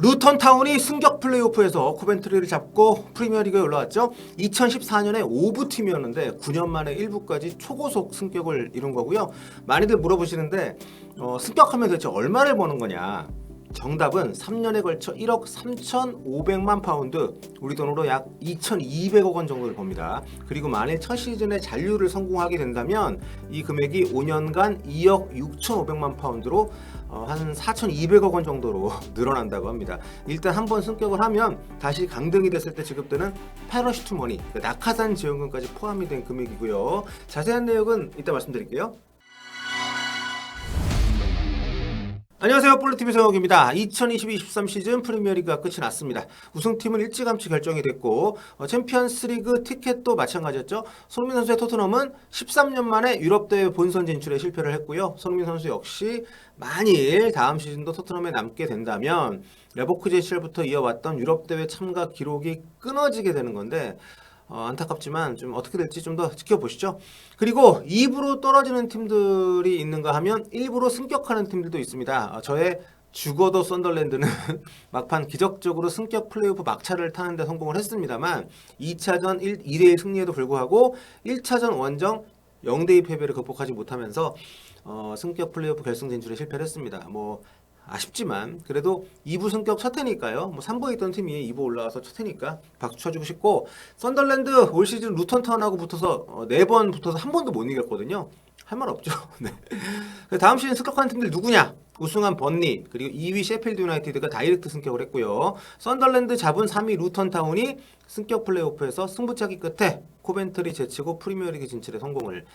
루턴 타운이 승격 플레이오프에서 코벤트리를 잡고 프리미어리그에 올라왔죠. 2014년에 5부 팀이었는데 9년 만에 1부까지 초고속 승격을 이룬 거고요. 많이들 물어보시는데 승격하면 대체 얼마를 버는 거냐? 정답은 3년에 걸쳐 1억 3,500만 파운드, 우리 돈으로 약 2,200억 원 정도를 법니다. 그리고 만일 첫 시즌에 잔류를 성공하게 된다면 이 금액이 5년간 2억 6,500만 파운드로 한 4,200억 원 정도로 늘어난다고 합니다. 일단 한번 승격을 하면 다시 강등이 됐을 때 지급되는 패러슈트 머니, 낙하산 지원금까지 포함이 된 금액이고요. 자세한 내용은 이따 말씀드릴게요. 안녕하세요, 볼루TV 성혁입니다. 2022-23 시즌 프리미어리그가 끝이 났습니다. 우승팀은 일찌감치 결정이 됐고 챔피언스리그 티켓도 마찬가지였죠. 손흥민 선수의 토트넘은 13년 만에 유럽대회 본선 진출에 실패를 했고요. 손흥민 선수 역시 만일 다음 시즌도 토트넘에 남게 된다면 레버쿠젠 시절부터 이어왔던 유럽대회 참가 기록이 끊어지게 되는 건데 안타깝지만 좀 어떻게 될지 좀 더 지켜보시죠. 그리고 2부로 떨어지는 팀들이 있는가 하면 1부로 승격하는 팀들도 있습니다. 저의 죽어도 썬덜랜드는 막판 기적적으로 승격 플레이오프 막차를 타는데 성공을 했습니다만 2차전 2대1 승리에도 불구하고 1차전 원정 0대2 패배를 극복하지 못하면서 승격 플레이오프 결승 진출에 실패를 했습니다. 아쉽지만 그래도 2부 승격 첫 해니까요. 3부에 있던 팀이 2부 올라와서 첫 해니까 박수 쳐주고 싶고, 썬덜랜드 올 시즌 루턴 타운하고 붙어서 4번 붙어서 한 번도 못 이겼거든요. 할 말 없죠. 네. 다음 시즌 승격하는 팀들 누구냐? 우승한 번리, 그리고 2위 셰필드 유나이티드가 다이렉트 승격을 했고요. 썬덜랜드 잡은 3위 루턴 타운이 승격 플레이오프에서 승부차기 끝에 코벤트리 제치고 프리미어리그 진출에 성공을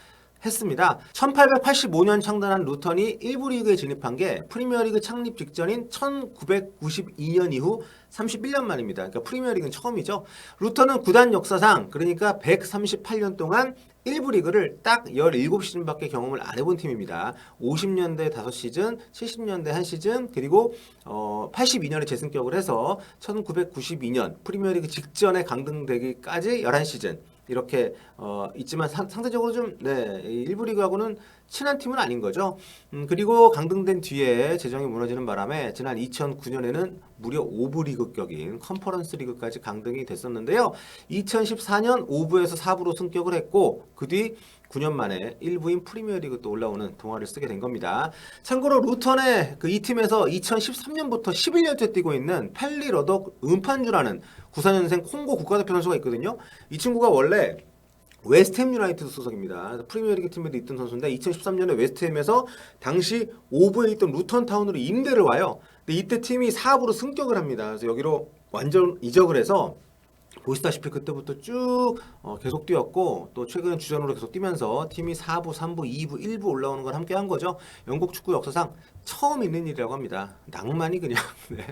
했습니다. 1885년 창단한 루턴이 1부 리그에 진입한 게 프리미어리그 창립 직전인 1992년 이후 31년 만입니다. 그러니까 프리미어리그는 처음이죠. 루턴은 구단 역사상 그러니까 138년 동안 1부 리그를 딱 17시즌밖에 경험을 안 해본 팀입니다. 50년대 5시즌, 70년대 1시즌, 그리고 82년에 재승격을 해서 1992년 프리미어리그 직전에 강등되기까지 11시즌 이렇게 있지만 상대적으로 좀 일부 리그하고는 친한 팀은 아닌 거죠. 그리고 강등된 뒤에 재정이 무너지는 바람에 지난 2009년에는 무려 5부 리그격인 컨퍼런스 리그까지 강등이 됐었는데요. 2014년 5부에서 4부로 승격을 했고 그 뒤 9년 만에 1부인 프리미어리그 또 올라오는 동화를 쓰게 된 겁니다. 참고로 루턴의 이 팀에서 2013년부터 11년째 뛰고 있는 펠리 러덕 은판주라는 94년생 콩고 국가대표 선수가 있거든요. 이 친구가 원래 웨스트햄 유나이티드 소속입니다. 프리미어리그 팀에도 있던 선수인데 2013년에 웨스트햄에서 당시 5부에 있던 루턴 타운으로 임대를 와요. 근데 이때 팀이 4부로 승격을 합니다. 그래서 여기로 완전 이적을 해서 보시다시피 그때부터 쭉 계속 뛰었고 또 최근 주전으로 계속 뛰면서 팀이 4부, 3부, 2부, 1부 올라오는 걸 함께 한 거죠. 영국 축구 역사상 처음 있는 일이라고 합니다. 낭만이 그냥. 네.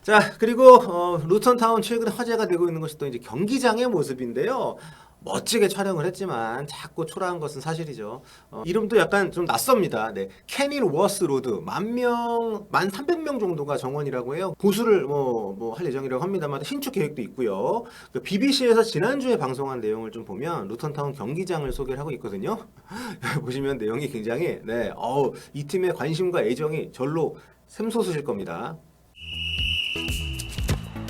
자, 그리고 루턴 타운 최근에 화제가 되고 있는 것이 또 이제 경기장의 모습인데요. 멋지게 촬영을 했지만 자꾸 초라한 것은 사실이죠. 이름도 약간 좀 낯섭니다. 네. 캐닐 워스 로드 1,300명 정도가 정원이라고 해요. 보수를 할 예정이라고 합니다만 신축 계획도 있고요. 그 BBC에서 지난주에 방송한 내용을 좀 보면 루턴타운 경기장을 소개를 하고 있거든요. 보시면 내용이 굉장히 이 팀의 관심과 애정이 절로 샘솟으실 겁니다.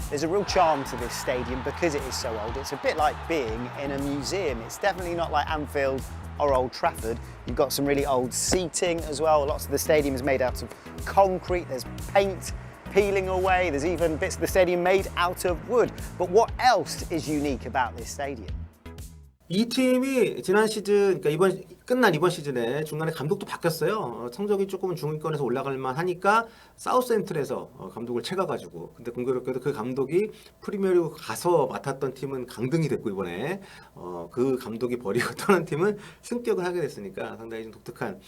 There's a real charm to this stadium because it is so old. It's a bit like being in a museum. It's definitely not like Anfield or Old Trafford. You've got some really old seating as well. Lots of the stadium is made out of concrete. There's paint peeling away. There's even bits of the stadium made out of wood. But what else is unique about this stadium? 이 팀이 지난 시즌, 그러니까 끝난 이번 시즌에 중간에 감독도 바뀌었어요. 성적이 조금은 중위권에서 올라갈 만하니까 사우스센트에서 감독을 채가가지고, 근데 공교롭게도 그 감독이 프리미어리그 가서 맡았던 팀은 강등이 됐고 이번에 그 감독이 버리고 떠난 팀은 승격을 하게 됐으니까 상당히 좀 독특한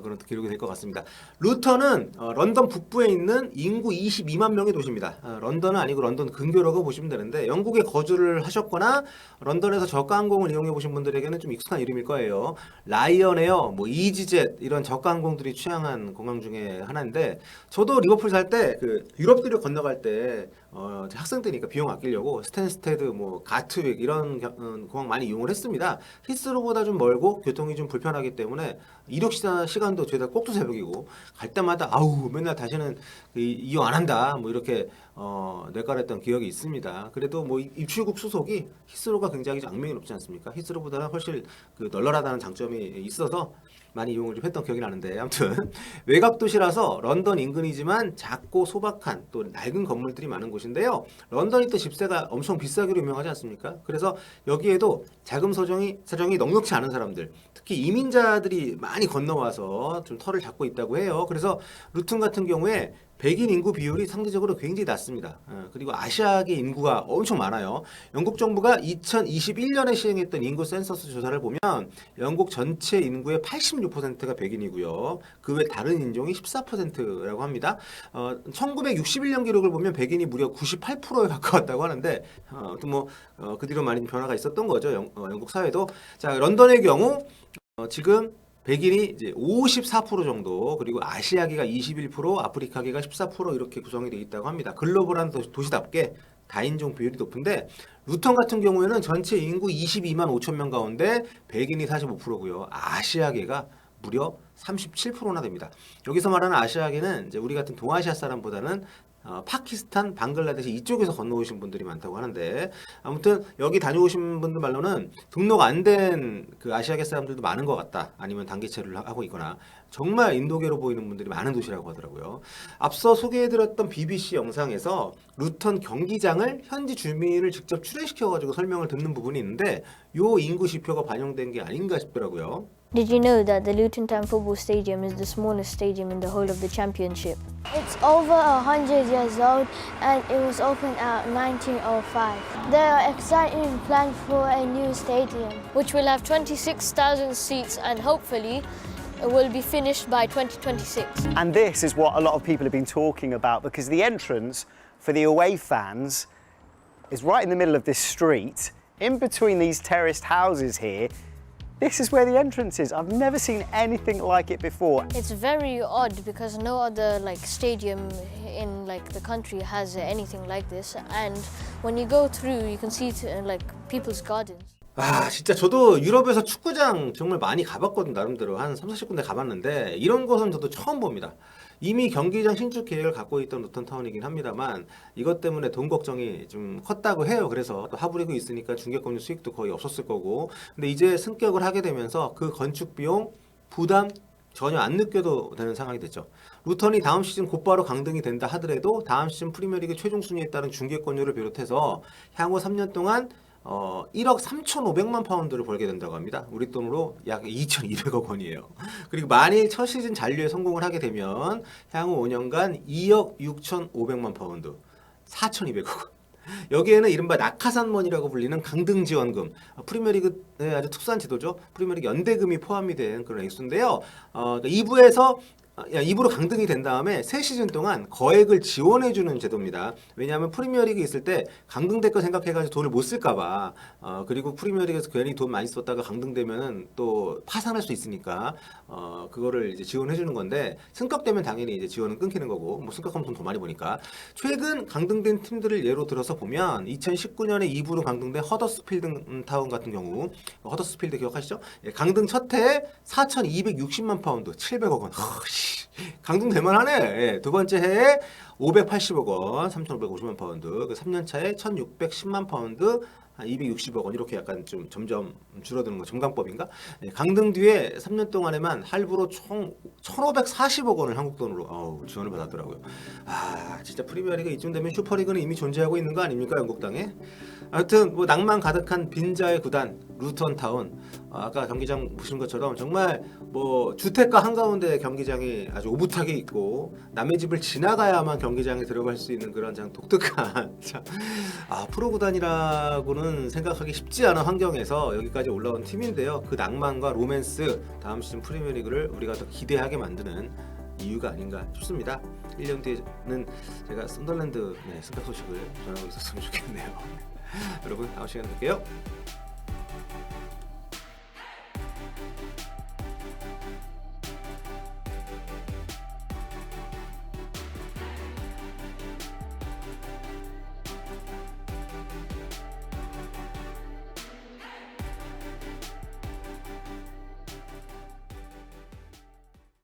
그런 기록이 될 것 같습니다. 루턴은 런던 북부에 있는 인구 22만 명의 도시입니다. 런던은 아니고 런던 근교라고 보시면 되는데 영국에 거주를 하셨거나 런던에서 저가 항공을 이용해 보신 분들에게는 좀 익숙한 이름일 거예요. 라이언에어, 뭐 이지젯 이런 저가 항공들이 취향한 공항 중에 하나인데 저도 리버풀 살 때 그 유럽들을 건너갈 때 학생 때니까 비용 아끼려고 스탠스테드, 뭐 가트윅 이런 공항 많이 이용을 했습니다. 히스로보다 좀 멀고 교통이 좀 불편하기 때문에 이륙 시간도 죄다 꼭두 새벽이고 갈 때마다 아우 맨날 다시는 이용 안 한다 뭐 이렇게 뇌까랬던 기억이 있습니다. 그래도 뭐 입출국 수속이 히스로가 굉장히 악명이 높지 않습니까? 히스로보다는 훨씬 그 널널하다는 장점이 있어서 많이 이용을 좀 했던 기억이 나는데 아무튼 외곽 도시라서 런던 인근이지만 작고 소박한 또 낡은 건물들이 많은 곳인데요. 런던이 또 집세가 엄청 비싸기로 유명하지 않습니까? 그래서 여기에도 자금 사정이 넉넉치 않은 사람들, 특히 이민자들이 많이 건너와서 좀 털을 잡고 있다고 해요. 그래서 루튼 같은 경우에 백인 인구 비율이 상대적으로 굉장히 낮습니다. 그리고 아시아계 인구가 엄청 많아요. 영국 정부가 2021년에 시행했던 인구 센서스 조사를 보면 영국 전체 인구의 86%가 백인이고요. 그 외 다른 인종이 14%라고 합니다. 1961년 기록을 보면 백인이 무려 98%에 가까웠다고 하는데 그 뒤로 많이 변화가 있었던 거죠. 영국 사회도. 자, 런던의 경우 지금 백인이 이제 54% 정도, 그리고 아시아계가 21%, 아프리카계가 14% 이렇게 구성이 되어 있다고 합니다. 글로벌한 도시답게 다인종 비율이 높은데 루턴 같은 경우에는 전체 인구 22만 5천 명 가운데 백인이 45%고요. 아시아계가 무려 37%나 됩니다. 여기서 말하는 아시아계는 이제 우리 같은 동아시아 사람보다는 파키스탄, 방글라데시 이쪽에서 건너오신 분들이 많다고 하는데 아무튼 여기 다녀오신 분들 말로는 등록 안 된 그 아시아계 사람들도 많은 것 같다. 아니면 단기체를 하고 있거나 정말 인도계로 보이는 분들이 많은 도시라고 하더라고요. 앞서 소개해드렸던 BBC 영상에서 루턴 경기장을 현지 주민을 직접 출연시켜가지고 설명을 듣는 부분이 있는데 요 인구 지표가 반영된 게 아닌가 싶더라고요. Did you know that the Luton Town Football Stadium is the smallest stadium in the whole of the championship? It's over 100 years old and it was opened at 1905. There are exciting plans for a new stadium, which will have 26,000 seats and hopefully it will be finished by 2026. And this is what a lot of people have been talking about because the entrance for the away fans is right in the middle of this street, in between these terraced houses here. This is where the entrance is. I've never seen anything like it before. It's very odd because no other stadium in the country has anything like this, and when you go through you can see people's gardens. 아, 진짜 저도 유럽에서 축구장 정말 많이 가봤거든요. 나름대로 한 30-40군데 가봤는데 이런 것은 저도 처음 봅니다. 이미 경기장 신축 계획을 갖고 있던 루턴 타운이긴 합니다만 이것 때문에 돈 걱정이 좀 컸다고 해요. 그래서 또 하부리그 있으니까 중개권료 수익도 거의 없었을 거고, 근데 이제 승격을 하게 되면서 그 건축 비용 부담 전혀 안 느껴도 되는 상황이 됐죠. 루턴이 다음 시즌 곧바로 강등이 된다 하더라도 다음 시즌 프리미어리그 최종 순위에 따른 중개권료를 비롯해서 향후 3년 동안 1억 3,500만 파운드를 벌게 된다고 합니다. 우리 돈으로 약 2,200억 원이에요. 그리고 만일 첫 시즌 잔류에 성공을 하게 되면 향후 5년간 2억 6,500만 파운드, 4,200억 원. 여기에는 이른바 낙하산먼이라고 불리는 강등지원금, 프리미어리그의 아주 특수한 제도죠. 프리미어리그 연대금이 포함이 된 그런 액수인데요. 2부로 강등이 된 다음에 새 시즌 동안 거액을 지원해주는 제도입니다. 왜냐하면 프리미어리그 있을 때 강등될 거 생각해가지고 돈을 못 쓸까봐, 그리고 프리미어리그에서 괜히 돈 많이 썼다가 강등되면은 또 파산할 수 있으니까 그거를 이제 지원해주는 건데 승격되면 당연히 이제 지원은 끊기는 거고, 뭐 승격하면 돈 더 많이 버니까. 최근 강등된 팀들을 예로 들어서 보면 2019년에 2부로 강등된 허더스필드 타운 같은 경우, 허더스필드 기억하시죠? 예, 강등 첫 해에 4,260만 파운드, 700억 원. 강등될 만하네. 예, 두 번째 해에 580억 원, 3,550만 파운드, 그 3년 차에 1,610만 파운드, 한 260억 원, 이렇게 약간 좀 점점 줄어드는 거, 점강법인가? 예, 강등 뒤에 3년 동안에만 할부로 총 1,540억 원을 한국 돈으로 지원을 받았더라고요. 아, 진짜 프리미어리그 이쯤 되면 슈퍼리그는 이미 존재하고 있는 거 아닙니까, 영국 땅에? 하여튼 뭐 낭만 가득한 빈자의 구단 루턴 타운. 아까 경기장 보신 것처럼 정말 뭐 주택가 한가운데 경기장이 아주 오붓하게 있고 남의 집을 지나가야만 경기장에 들어갈 수 있는 그런 참 독특한 프로 구단이라고는 생각하기 쉽지 않은 환경에서 여기까지 올라온 팀인데요. 그 낭만과 로맨스, 다음 시즌 프리미어리그를 우리가 더 기대하게 만드는 이유가 아닌가 싶습니다. 1년 뒤에는 제가 썬더랜드 승격 소식을 전하고 있었으면 좋겠네요. 여러분 다음 시간에 뵐게요.